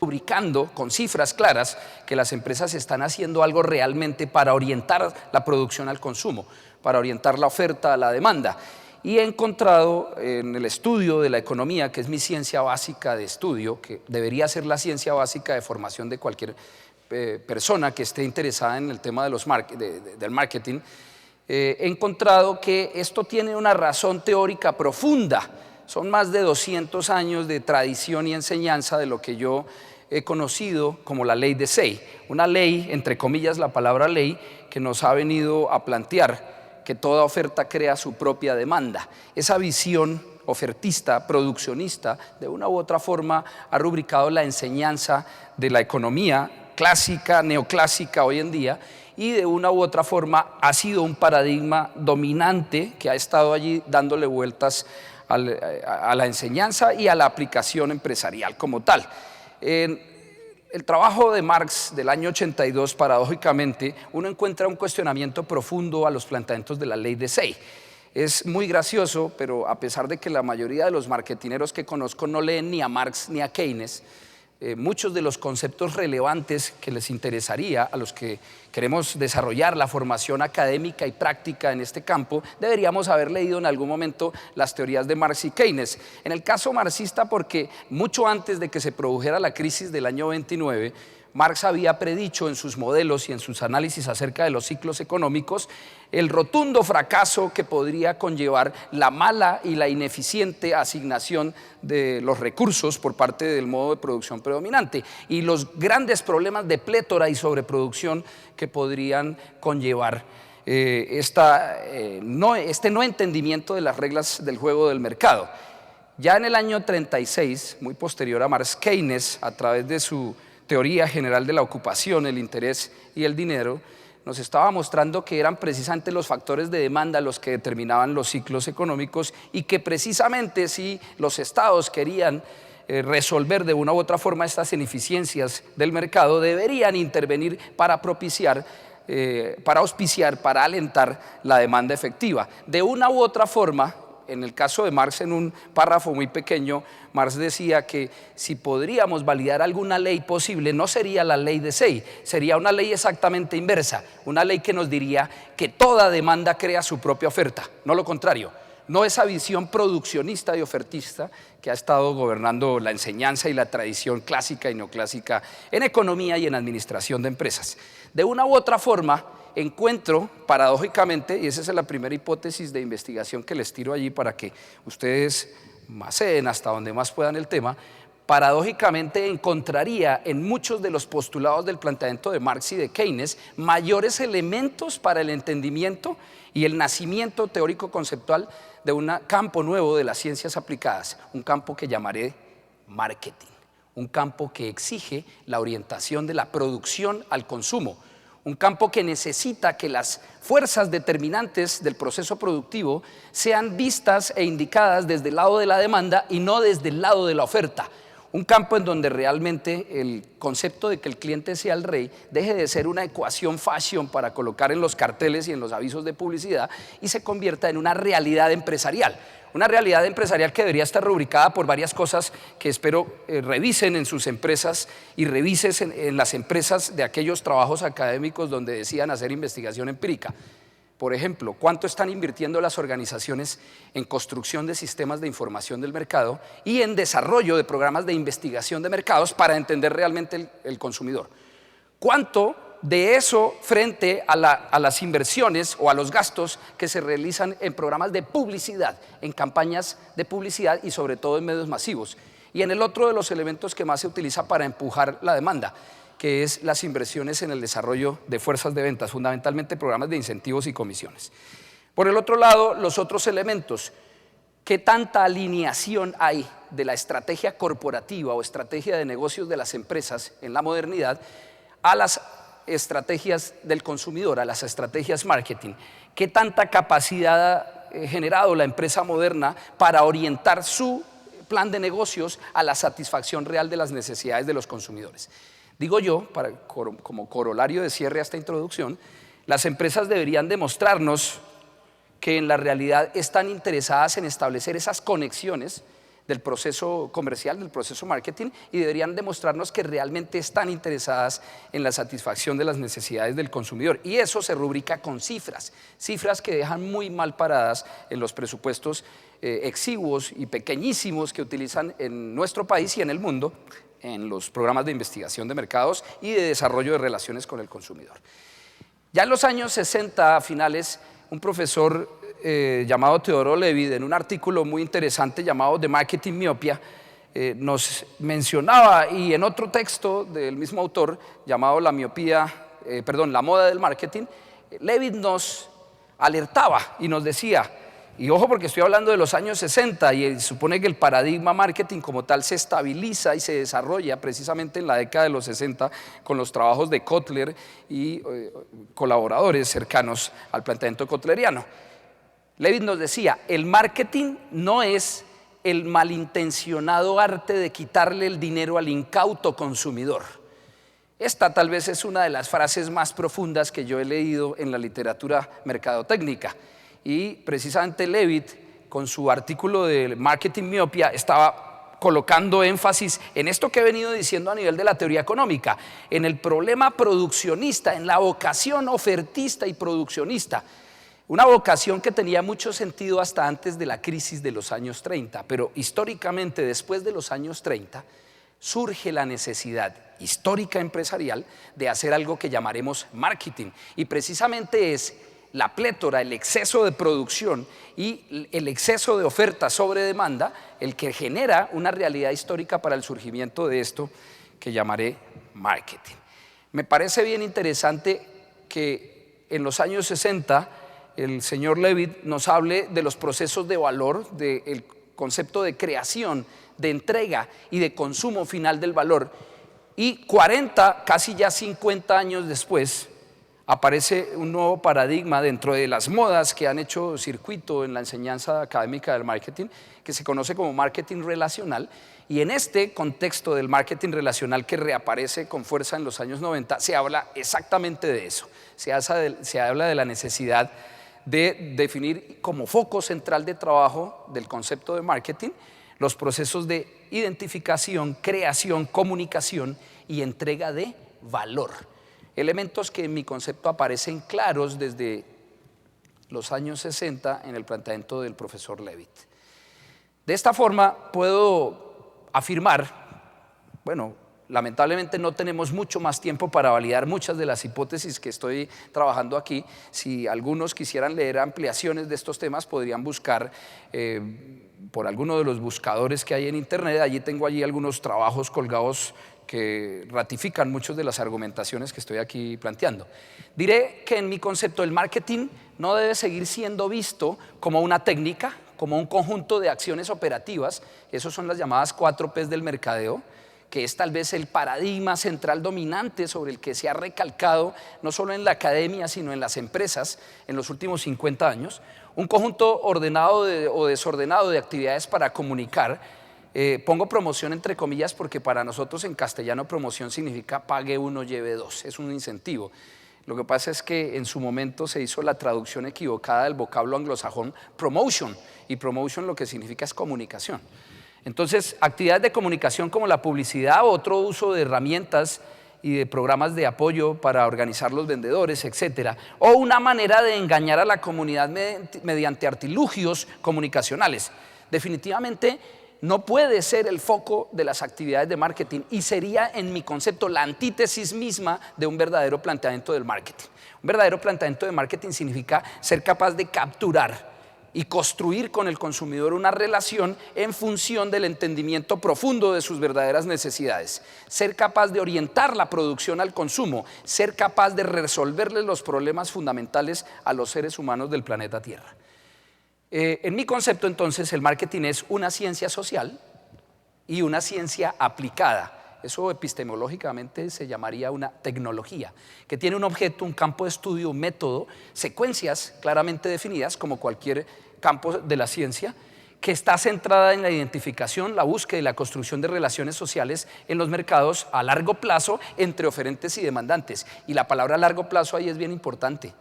rubricando con cifras claras que las empresas están haciendo algo realmente para orientar la producción al consumo, para orientar la oferta a la demanda. Y he encontrado en el estudio de la economía, que es mi ciencia básica de estudio, que debería ser la ciencia básica de formación de cualquier persona que esté interesada en el tema de del marketing, he encontrado que esto tiene una razón teórica profunda. Son más de 200 años de tradición y enseñanza de lo que yo he conocido como la ley de Say, una ley, entre comillas la palabra ley, que nos ha venido a plantear que toda oferta crea su propia demanda. Esa visión ofertista, produccionista, de una u otra forma ha rubricado la enseñanza de la economía clásica, neoclásica hoy en día, y de una u otra forma ha sido un paradigma dominante que ha estado allí dándole vueltas a la enseñanza y a la aplicación empresarial como tal. El trabajo de Marx del año 82, paradójicamente, uno encuentra un cuestionamiento profundo a los planteamientos de la ley de Say. Es muy gracioso, pero a pesar de que la mayoría de los marketineros que conozco no leen ni a Marx ni a Keynes, muchos de los conceptos relevantes que les interesaría a los que queremos desarrollar la formación académica y práctica en este campo, deberíamos haber leído en algún momento las teorías de Marx y Keynes. En el caso marxista, porque mucho antes de que se produjera la crisis del año 29, Marx había predicho en sus modelos y en sus análisis acerca de los ciclos económicos el rotundo fracaso que podría conllevar la mala y la ineficiente asignación de los recursos por parte del modo de producción predominante y los grandes problemas de plétora y sobreproducción que podrían conllevar este no entendimiento de las reglas del juego del mercado. Ya en el año 36, muy posterior a Marx, Keynes, a través de su teoría general de la ocupación, el interés y el dinero, nos estaba mostrando que eran precisamente los factores de demanda los que determinaban los ciclos económicos y que precisamente si los estados querían resolver de una u otra forma estas ineficiencias del mercado, deberían intervenir para propiciar, para auspiciar, para alentar la demanda efectiva. De una u otra forma, en el caso de Marx, en un párrafo muy pequeño, Marx decía que si podríamos validar alguna ley posible, no sería la ley de Say, sería una ley exactamente inversa, una ley que nos diría que toda demanda crea su propia oferta, no lo contrario, no esa visión produccionista y ofertista que ha estado gobernando la enseñanza y la tradición clásica y neoclásica en economía y en administración de empresas. De una u otra forma, encuentro, paradójicamente, y esa es la primera hipótesis de investigación que les tiro allí para que ustedes maceen hasta donde más puedan el tema, paradójicamente encontraría en muchos de los postulados del planteamiento de Marx y de Keynes mayores elementos para el entendimiento y el nacimiento teórico-conceptual de un campo nuevo de las ciencias aplicadas, un campo que llamaré marketing, un campo que exige la orientación de la producción al consumo, un campo que necesita que las fuerzas determinantes del proceso productivo sean vistas e indicadas desde el lado de la demanda y no desde el lado de la oferta. Un campo en donde realmente el concepto de que el cliente sea el rey deje de ser una ecuación fashion para colocar en los carteles y en los avisos de publicidad y se convierta en una realidad empresarial. Una realidad empresarial que debería estar rubricada por varias cosas que espero revisen en sus empresas y revises en las empresas de aquellos trabajos académicos donde decían hacer investigación empírica. Por ejemplo, ¿cuánto están invirtiendo las organizaciones en construcción de sistemas de información del mercado y en desarrollo de programas de investigación de mercados para entender realmente el consumidor? ¿Cuánto de eso frente a las inversiones o a los gastos que se realizan en programas de publicidad, en campañas de publicidad y sobre todo en medios masivos? Y en el otro de los elementos que más se utiliza para empujar la demanda, que es las inversiones en el desarrollo de fuerzas de ventas, fundamentalmente programas de incentivos y comisiones. Por el otro lado, los otros elementos, ¿qué tanta alineación hay de la estrategia corporativa o estrategia de negocios de las empresas en la modernidad a las estrategias del consumidor, a las estrategias marketing? ¿Qué tanta capacidad ha generado la empresa moderna para orientar su plan de negocios a la satisfacción real de las necesidades de los consumidores? Digo yo, como corolario de cierre a esta introducción, las empresas deberían demostrarnos que en la realidad están interesadas en establecer esas conexiones del proceso comercial, del proceso marketing, y deberían demostrarnos que realmente están interesadas en la satisfacción de las necesidades del consumidor. Y eso se rubrica con cifras, cifras que dejan muy mal paradas en los presupuestos exiguos y pequeñísimos que utilizan en nuestro país y en el mundo en los programas de investigación de mercados y de desarrollo de relaciones con el consumidor. Ya en los años 60 finales, un profesor llamado Teodoro Levitt, en un artículo muy interesante llamado The Marketing Myopia, nos mencionaba, y en otro texto del mismo autor llamado La moda del marketing, Levitt nos alertaba y nos decía, y ojo porque estoy hablando de los años 60 y supone que el paradigma marketing como tal se estabiliza y se desarrolla precisamente en la década de los 60 con los trabajos de Kotler y colaboradores cercanos al planteamiento kotleriano. Levitt nos decía, el marketing no es el malintencionado arte de quitarle el dinero al incauto consumidor. Esta tal vez es una de las frases más profundas que yo he leído en la literatura mercadotécnica. Y precisamente Levitt, con su artículo de Marketing Myopia, estaba colocando énfasis en esto que he venido diciendo a nivel de la teoría económica, en el problema produccionista, en la vocación ofertista y produccionista. Una vocación que tenía mucho sentido hasta antes de la crisis de los años 30, pero históricamente después de los años 30 surge la necesidad histórica empresarial de hacer algo que llamaremos marketing, y precisamente es la plétora, el exceso de producción y el exceso de oferta sobre demanda el que genera una realidad histórica para el surgimiento de esto que llamaré marketing. Me parece bien interesante que en los años 60 el señor Levitt nos hable de los procesos de valor, del concepto de creación, de entrega y de consumo final del valor, y 40, casi ya 50 años después, aparece un nuevo paradigma dentro de las modas que han hecho circuito en la enseñanza académica del marketing, que se conoce como marketing relacional, y en este contexto del marketing relacional que reaparece con fuerza en los años 90, se habla exactamente de eso, se habla de la necesidad de definir como foco central de trabajo del concepto de marketing los procesos de identificación, creación, comunicación y entrega de valor. Elementos que en mi concepto aparecen claros desde los años 60 en el planteamiento del profesor Levitt. De esta forma puedo afirmar, bueno, lamentablemente no tenemos mucho más tiempo para validar muchas de las hipótesis que estoy trabajando aquí. Si algunos quisieran leer ampliaciones de estos temas, podrían buscar por alguno de los buscadores que hay en internet. Allí tengo algunos trabajos colgados que ratifican muchas de las argumentaciones que estoy aquí planteando. Diré que en mi concepto el marketing no debe seguir siendo visto como una técnica, como un conjunto de acciones operativas. Esas son las llamadas 4 P's del mercadeo, que es tal vez el paradigma central dominante sobre el que se ha recalcado no solo en la academia, sino en las empresas en los últimos 50 años. Un conjunto ordenado o desordenado de actividades para comunicar. Pongo promoción entre comillas porque para nosotros en castellano promoción significa pague uno, lleve dos, es un incentivo. Lo que pasa es que en su momento se hizo la traducción equivocada del vocablo anglosajón promotion, y promotion lo que significa es comunicación. Entonces, actividades de comunicación como la publicidad, otro uso de herramientas y de programas de apoyo para organizar los vendedores, etcétera, o una manera de engañar a la comunidad mediante artilugios comunicacionales. Definitivamente no puede ser el foco de las actividades de marketing y sería, en mi concepto, la antítesis misma de un verdadero planteamiento del marketing. Un verdadero planteamiento de marketing significa ser capaz de capturar y construir con el consumidor una relación en función del entendimiento profundo de sus verdaderas necesidades, ser capaz de orientar la producción al consumo, ser capaz de resolverle los problemas fundamentales a los seres humanos del planeta Tierra. En mi concepto, entonces, el marketing es una ciencia social y una ciencia aplicada. Eso epistemológicamente se llamaría una tecnología, que tiene un objeto, un campo de estudio, un método, secuencias claramente definidas, como cualquier campo de la ciencia, que está centrada en la identificación, la búsqueda y la construcción de relaciones sociales en los mercados a largo plazo entre oferentes y demandantes. Y la palabra largo plazo ahí es bien importante.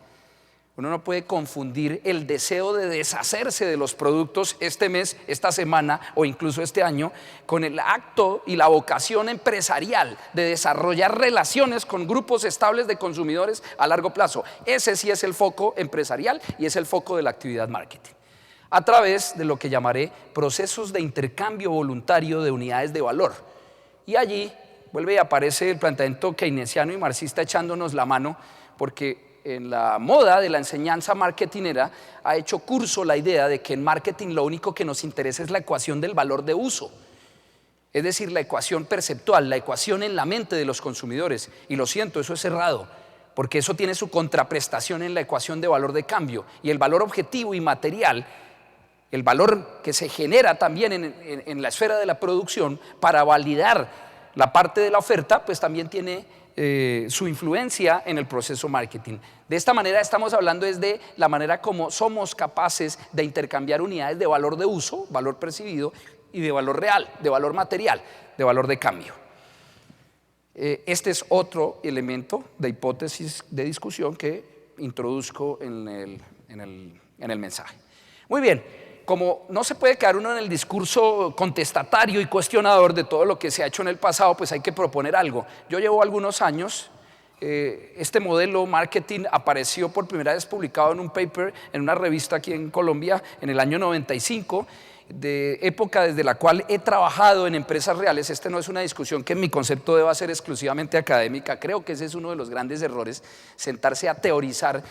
Uno no puede confundir el deseo de deshacerse de los productos este mes, esta semana o incluso este año con el acto y la vocación empresarial de desarrollar relaciones con grupos estables de consumidores a largo plazo. Ese sí es el foco empresarial y es el foco de la actividad marketing, a través de lo que llamaré procesos de intercambio voluntario de unidades de valor. Y allí vuelve y aparece el planteamiento keynesiano y marxista echándonos la mano, porque en la moda de la enseñanza marketingera ha hecho curso la idea de que en marketing lo único que nos interesa es la ecuación del valor de uso, es decir, la ecuación perceptual, la ecuación en la mente de los consumidores. Y lo siento, eso es errado, porque eso tiene su contraprestación en la ecuación de valor de cambio, y el valor objetivo y material, el valor que se genera también en la esfera de la producción para validar la parte de la oferta, pues también tiene su influencia en el proceso marketing. De esta manera estamos hablando es de la manera como somos capaces de intercambiar unidades de valor de uso, valor percibido, y de valor real, de valor material, de valor de cambio. Este es otro elemento de hipótesis de discusión que introduzco en el mensaje. Muy bien. Como no se puede quedar uno en el discurso contestatario y cuestionador de todo lo que se ha hecho en el pasado, pues hay que proponer algo. Yo llevo algunos años, este modelo marketing apareció por primera vez publicado en un paper en una revista aquí en Colombia en el año 95, de época desde la cual he trabajado en empresas reales. Este no es una discusión que en mi concepto deba ser exclusivamente académica. Creo que ese es uno de los grandes errores, sentarse a teorizar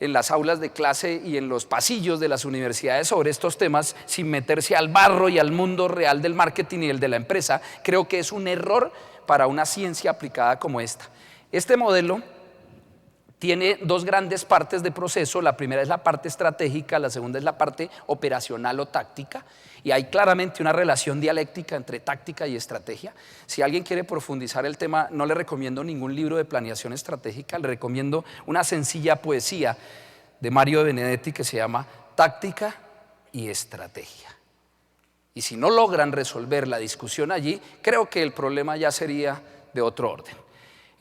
en las aulas de clase y en los pasillos de las universidades sobre estos temas sin meterse al barro y al mundo real del marketing y el de la empresa. Creo que es un error para una ciencia aplicada como esta. Este modelo tiene dos grandes partes de proceso. La primera es la parte estratégica, la segunda es la parte operacional o táctica, y hay claramente una relación dialéctica entre táctica y estrategia. Si alguien quiere profundizar el tema, no le recomiendo ningún libro de planeación estratégica, le recomiendo una sencilla poesía de Mario de Benedetti que se llama Táctica y Estrategia. Y si no logran resolver la discusión allí, creo que el problema ya sería de otro orden.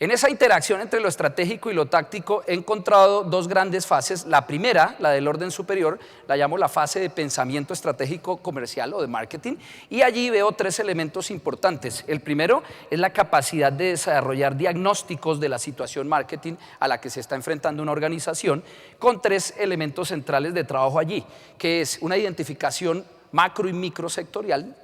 En esa interacción entre lo estratégico y lo táctico he encontrado dos grandes fases. La primera, la del orden superior, la llamo la fase de pensamiento estratégico comercial o de marketing, y allí veo tres elementos importantes. El primero es la capacidad de desarrollar diagnósticos de la situación marketing a la que se está enfrentando una organización, con tres elementos centrales de trabajo allí, que es una identificación macro y microsectorial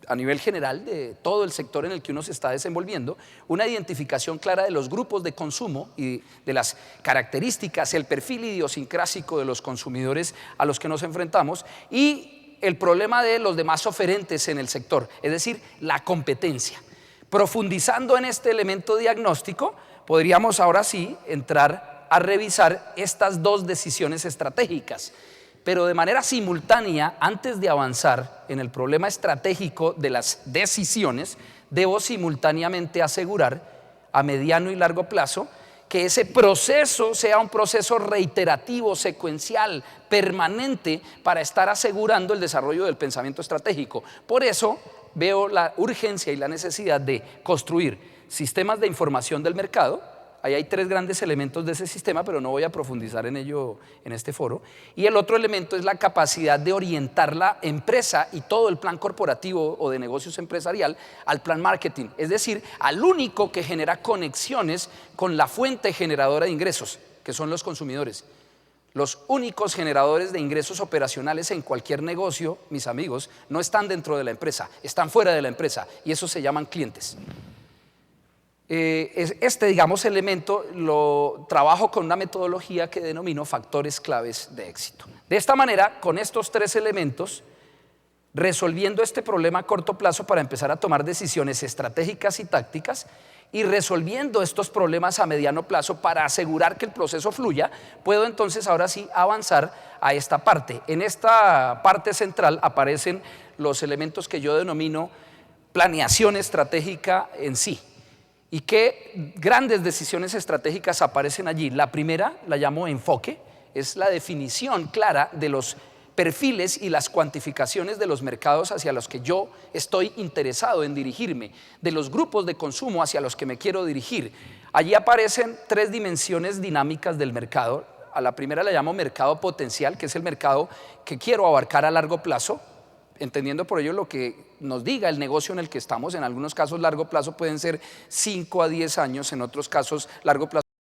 a nivel general de todo el sector en el que uno se está desenvolviendo, una identificación clara de los grupos de consumo y de las características, el perfil idiosincrásico de los consumidores a los que nos enfrentamos, y el problema de los demás oferentes en el sector, es decir, la competencia. Profundizando en este elemento diagnóstico, podríamos ahora sí entrar a revisar estas dos decisiones estratégicas. Pero de manera simultánea, antes de avanzar en el problema estratégico de las decisiones, debo simultáneamente asegurar a mediano y largo plazo que ese proceso sea un proceso reiterativo, secuencial, permanente, para estar asegurando el desarrollo del pensamiento estratégico. Por eso veo la urgencia y la necesidad de construir sistemas de información del mercado. Ahí hay tres grandes elementos de ese sistema, pero no voy a profundizar en ello en este foro. Y el otro elemento es la capacidad de orientar la empresa y todo el plan corporativo o de negocios empresarial al plan marketing, es decir, al único que genera conexiones con la fuente generadora de ingresos, que son los consumidores. Los únicos generadores de ingresos operacionales en cualquier negocio, mis amigos, no están dentro de la empresa, están fuera de la empresa, y esos se llaman clientes. Digamos, elemento lo trabajo con una metodología que denomino factores claves de éxito. De esta manera, con estos tres elementos, resolviendo este problema a corto plazo para empezar a tomar decisiones estratégicas y tácticas, y resolviendo estos problemas a mediano plazo para asegurar que el proceso fluya, puedo entonces ahora sí avanzar a esta parte. En esta parte central aparecen los elementos que yo denomino planeación estratégica en sí. ¿Y qué grandes decisiones estratégicas aparecen allí? La primera la llamo enfoque, es la definición clara de los perfiles y las cuantificaciones de los mercados hacia los que yo estoy interesado en dirigirme, de los grupos de consumo hacia los que me quiero dirigir. Allí aparecen tres dimensiones dinámicas del mercado, A la primera la llamo mercado potencial, que es el mercado que quiero abarcar a largo plazo, entendiendo por ello lo que nos diga el negocio en el que estamos. En algunos casos largo plazo pueden ser 5 a 10 años, en otros casos largo plazo